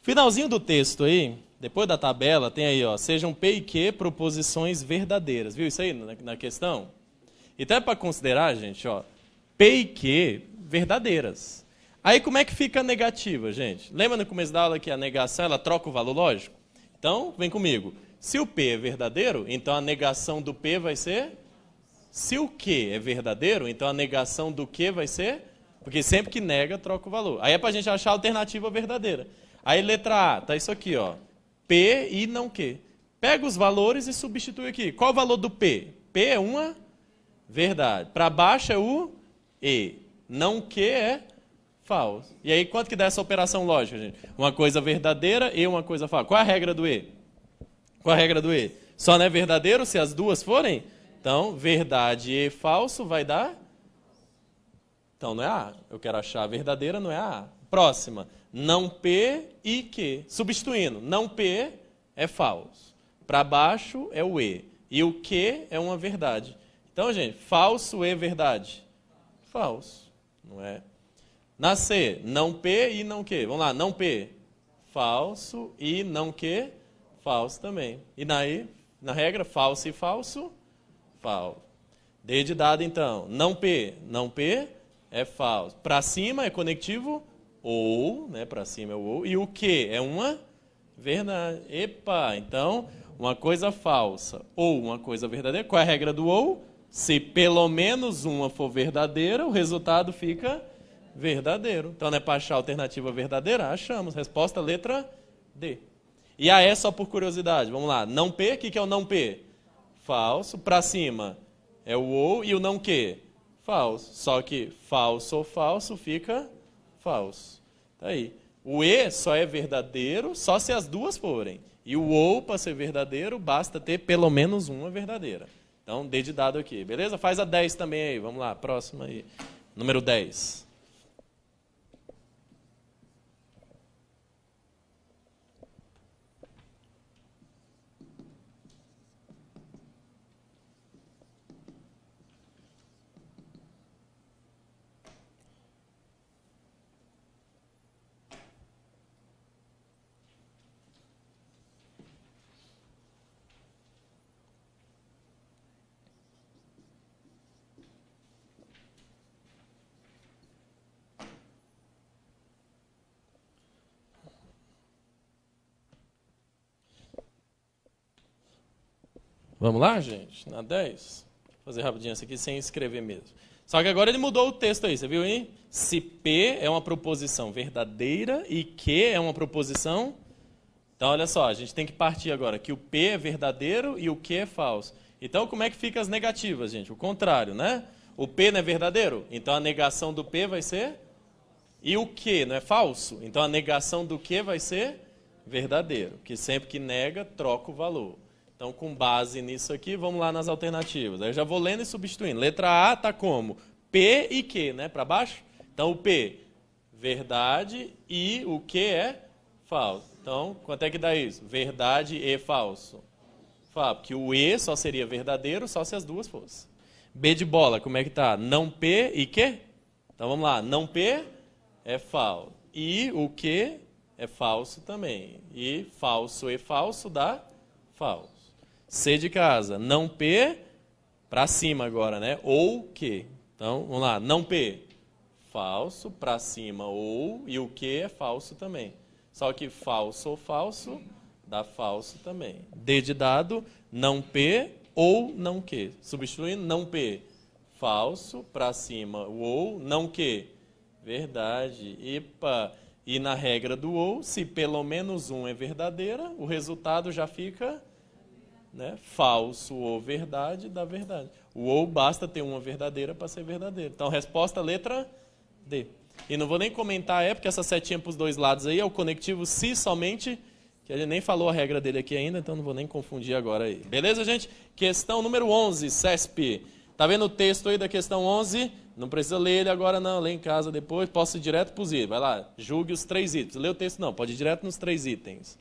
Finalzinho do texto aí, depois da tabela, tem aí, ó, sejam P e Q proposições verdadeiras. Viu isso aí na questão? Então é para considerar, gente, ó, P e Q verdadeiras. Aí como é que fica a negativa, gente? Lembra no começo da aula que a negação, ela troca o valor lógico? Então, vem comigo. Se o P é verdadeiro, então a negação do P vai ser... Se o Q é verdadeiro, então a negação do Q vai ser... Porque sempre que nega, troca o valor. Aí é para a gente achar a alternativa verdadeira. Aí letra A, tá isso aqui, ó. P e não Q. Pega os valores e substitui aqui. Qual o valor do P? P é uma verdade. Para baixo é o E. Não Q é falso. E aí quanto que dá essa operação lógica, gente? Uma coisa verdadeira e uma coisa falsa. Qual é a regra do E? Qual é a regra do E? Só não é verdadeiro se as duas forem? Então, verdade e falso vai dar... Então, não é A. Eu quero achar a verdadeira, não é a A. Próxima. Não P e Q. Substituindo. Não P é falso. Para baixo é o E. E o Q é uma verdade. Então, gente, falso e verdade. Falso. Não é? Na C, não P e não Q. Vamos lá, não P. Falso e não Q. Falso também. E na regra, falso e falso. Falso. D de dado, então. Não P. Não P é falso. Para cima é conectivo ou, né? Para cima é o ou. E o Q é uma verdade. Epa, então, uma coisa falsa ou uma coisa verdadeira. Qual é a regra do ou? Se pelo menos uma for verdadeira, o resultado fica verdadeiro. Então, não é para achar a alternativa verdadeira? Achamos. Resposta, letra D. E a E só por curiosidade. Vamos lá. Não P, o que é o não P? Falso. Para cima é o ou e o não Q? Falso. Só que falso ou falso fica falso. Tá aí. O E só é verdadeiro só se as duas forem. E o ou, para ser verdadeiro, basta ter pelo menos uma verdadeira. Então, D de dado aqui. Beleza? Faz a 10 também aí. Vamos lá, próxima aí. Número 10. Vamos lá, gente? Na 10. Vou fazer rapidinho essa aqui sem escrever mesmo. Só que agora ele mudou o texto aí, você viu aí? Se P é uma proposição verdadeira e Q é uma proposição... Então, olha só, a gente tem que partir agora que o P é verdadeiro e o Q é falso. Então, como é que fica as negativas, gente? O contrário, né? O P não é verdadeiro? Então, a negação do P vai ser... E o Q não é falso? Então, a negação do Q vai ser verdadeiro. Que sempre que nega, troca o valor. Então, com base nisso aqui, vamos lá nas alternativas. Aí eu já vou lendo e substituindo. Letra A está como? P e Q, né? Para baixo? Então, o P, verdade, e o Q é falso. Então, quanto é que dá isso? Verdade e falso. Fala, porque o E só seria verdadeiro só se as duas fossem. B de bola, como é que tá? Não P e Q? Então, vamos lá. Não P é falso. E o Q é falso também. E falso e falso dá falso. C de casa, não P, para cima agora, né? Ou Q. Então, vamos lá, não P, falso, para cima ou, e o Q é falso também. Só que falso ou falso, dá falso também. D de dado, não P ou não Q. Substituindo, não P, falso, para cima o ou, não Q, verdade. Epa! E na regra do ou, se pelo menos um é verdadeira, o resultado já fica... Né? Falso ou verdade dá verdade. O ou basta ter uma verdadeira para ser verdadeiro. Então, resposta letra D. E não vou nem comentar porque essa setinha para os dois lados aí é o conectivo se somente, que a gente nem falou a regra dele aqui ainda, então não vou nem confundir agora aí. Beleza, gente? Questão número 11, CESP. Tá vendo o texto aí da questão 11? Não precisa ler ele agora não, lê em casa depois, posso ir direto para os itens. Vai lá, julgue os 3 itens. Lê o texto não, pode ir direto nos 3 itens.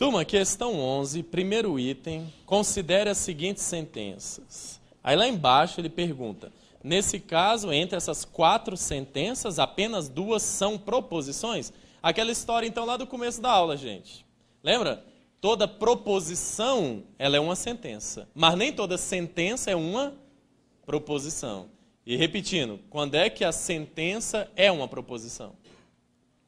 Turma, questão 11, primeiro item, considere as seguintes sentenças. Aí lá embaixo ele pergunta, nesse caso, entre essas 4 sentenças, apenas 2 são proposições? Aquela história, então, lá do começo da aula, gente. Lembra? Toda proposição, ela é uma sentença. Mas nem toda sentença é uma proposição. E repetindo, quando é que a sentença é uma proposição?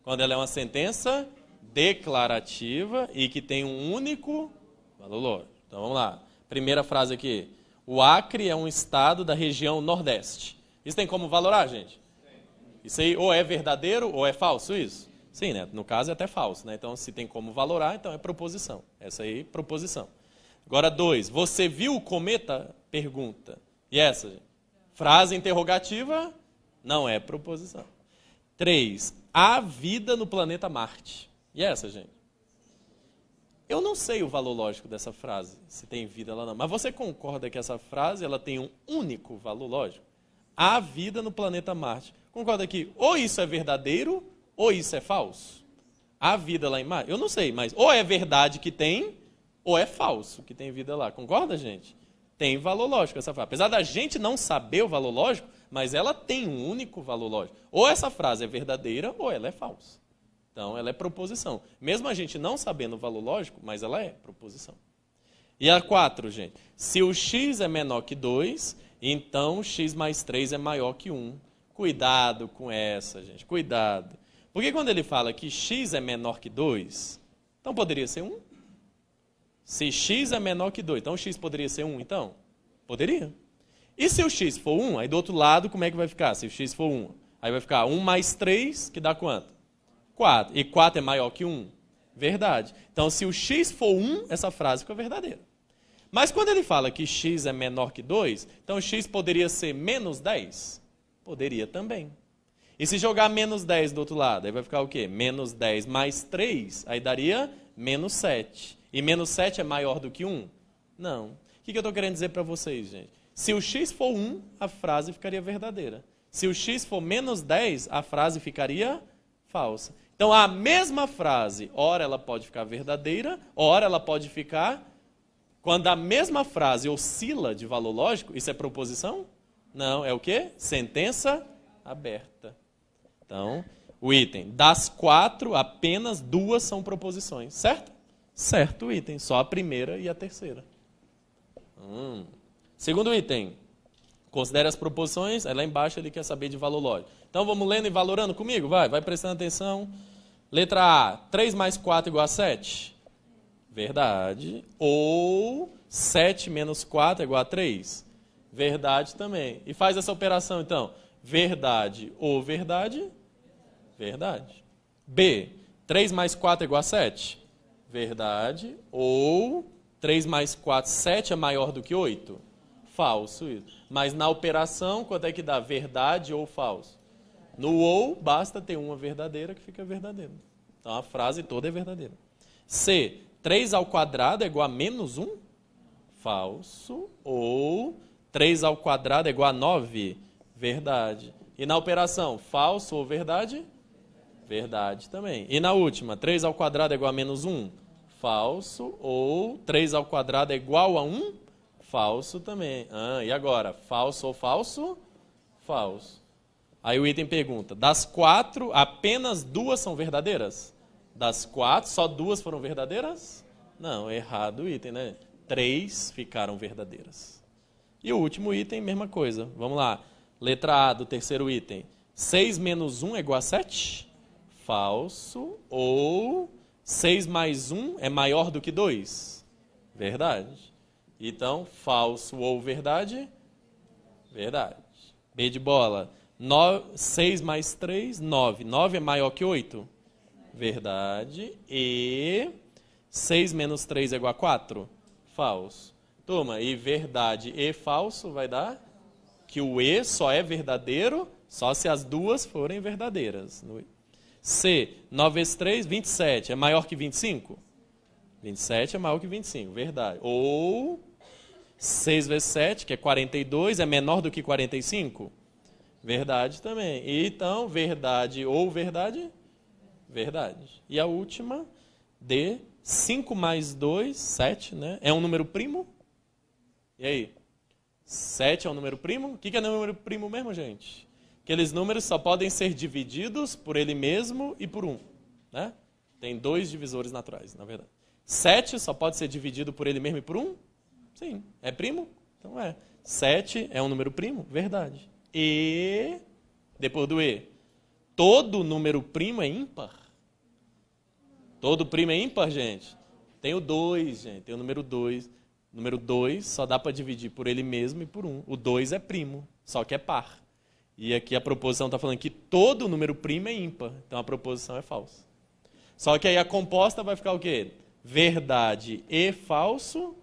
Quando ela é uma sentença declarativa e que tem um único valor lógico. Então, vamos lá. Primeira frase aqui. O Acre é um estado da região Nordeste. Isso tem como valorar, gente? Isso aí ou é verdadeiro ou é falso, isso? Sim, né? No caso é até falso, né? Então, se tem como valorar, então é proposição. Essa aí, proposição. Agora, 2. Você viu o cometa? Pergunta. E essa, gente? Frase interrogativa? Não é proposição. 3. Há vida no planeta Marte. E essa, gente? Eu não sei o valor lógico dessa frase, se tem vida lá não. Mas você concorda que essa frase ela tem um único valor lógico? Há vida no planeta Marte. Concorda que ou isso é verdadeiro ou isso é falso? Há vida lá em Marte? Eu não sei, mas ou é verdade que tem, ou é falso que tem vida lá. Concorda, gente? Tem valor lógico essa frase. Apesar da gente não saber o valor lógico, mas ela tem um único valor lógico. Ou essa frase é verdadeira ou ela é falsa. Então, ela é proposição. Mesmo a gente não sabendo o valor lógico, mas ela é proposição. E a 4, gente. Se o x é menor que 2, então x mais 3 é maior que 1. Cuidado com essa, gente. Cuidado. Porque quando ele fala que x é menor que 2, então poderia ser 1? Se x é menor que 2, então x poderia ser 1, então? Poderia. E se o x for 1, aí do outro lado, como é que vai ficar? Se o x for 1, aí vai ficar 1 mais 3, que dá quanto? 4. E 4 é maior que 1? Verdade. Então, se o x for 1, essa frase fica verdadeira. Mas quando ele fala que x é menor que 2, então x poderia ser menos 10? Poderia também. E se jogar menos 10 do outro lado, aí vai ficar o quê? Menos 10 mais 3, aí daria menos 7. E menos 7 é maior do que 1? Não. O que eu estou querendo dizer para vocês, gente? Se o x for 1, a frase ficaria verdadeira. Se o x for menos 10, a frase ficaria falsa. Então, a mesma frase, ora ela pode ficar verdadeira, ora ela pode ficar... Quando a mesma frase oscila de valor lógico, isso é proposição? Não, é o quê? Sentença aberta. Então, o item. Das 4, apenas 2 são proposições, certo? Certo item, só a primeira e a terceira. Segundo item. Considere as proposições, aí lá embaixo ele quer saber de valor lógico. Então vamos lendo e valorando comigo? Vai prestando atenção. Letra A, 3 mais 4 igual a 7? Verdade. Ou 7 menos 4 igual a 3? Verdade também. E faz essa operação então. Verdade ou verdade? Verdade. B, 3 mais 4 igual a 7? Verdade. Ou 3 mais 4, 7 é maior do que 8? Falso isso. Mas na operação, quanto é que dá? Verdade ou falso? No ou, basta ter uma verdadeira que fica verdadeira. Então a frase toda é verdadeira. C, 3 ao quadrado é igual a menos 1? Falso. Ou 3 ao quadrado é igual a 9? Verdade. E na operação, falso ou verdade? Verdade também. E na última, 3 ao quadrado é igual a menos 1? Falso. Ou 3 ao quadrado é igual a 1? Falso também. E agora? Falso ou falso? Falso. Aí o item pergunta, das 4, apenas 2 são verdadeiras? Das 4, só 2 foram verdadeiras? Não, errado o item, né? 3 ficaram verdadeiras. E o último item, mesma coisa. Vamos lá. Letra A do terceiro item. 6 menos 1 é igual a 7? Falso. Ou 6 mais 1 é maior do que 2? Verdade. Então, falso ou verdade? Verdade. B de bola. 6 mais 3, 9. 9 é maior que 8? Verdade. E 6 menos 3 é igual a 4? Falso. Turma, e verdade e falso vai dar que o E só é verdadeiro só se as duas forem verdadeiras. C, 9 vezes 3, 27. É maior que 25? 27 é maior que 25, verdade. Ou 6 vezes 7, que é 42, é menor do que 45? Verdade também. E então, verdade ou verdade? Verdade. E a última, D, 5 mais 2, 7, né? É um número primo? E aí? 7 é um número primo? O que é número primo mesmo, gente? Aqueles números só podem ser divididos por ele mesmo e por 1. Né? Tem 2 divisores naturais, na verdade. 7 só pode ser dividido por ele mesmo e por 1? Sim. É primo? Então é. 7 é um número primo? Verdade. E, depois do E, todo número primo é ímpar? Todo primo é ímpar, gente? Tem o 2, gente. Tem o número 2. O número 2 só dá para dividir por ele mesmo e por 1. O 2 é primo, só que é par. E aqui a proposição está falando que todo número primo é ímpar. Então a proposição é falsa. Só que aí a composta vai ficar o quê? Verdade e falso,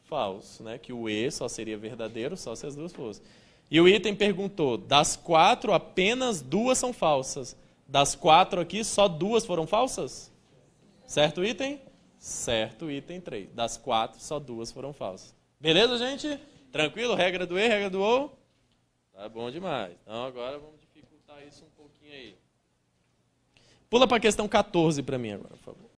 falso, né? Que o E só seria verdadeiro só se as duas fossem. E o item perguntou, das 4, apenas 2 são falsas. Das 4 aqui, só 2 foram falsas? Certo item? Certo item 3. Das 4, só 2 foram falsas. Beleza, gente? Tranquilo? Regra do E, regra do O? Tá bom demais. Então agora vamos dificultar isso um pouquinho aí. Pula para a questão 14 para mim agora, por favor.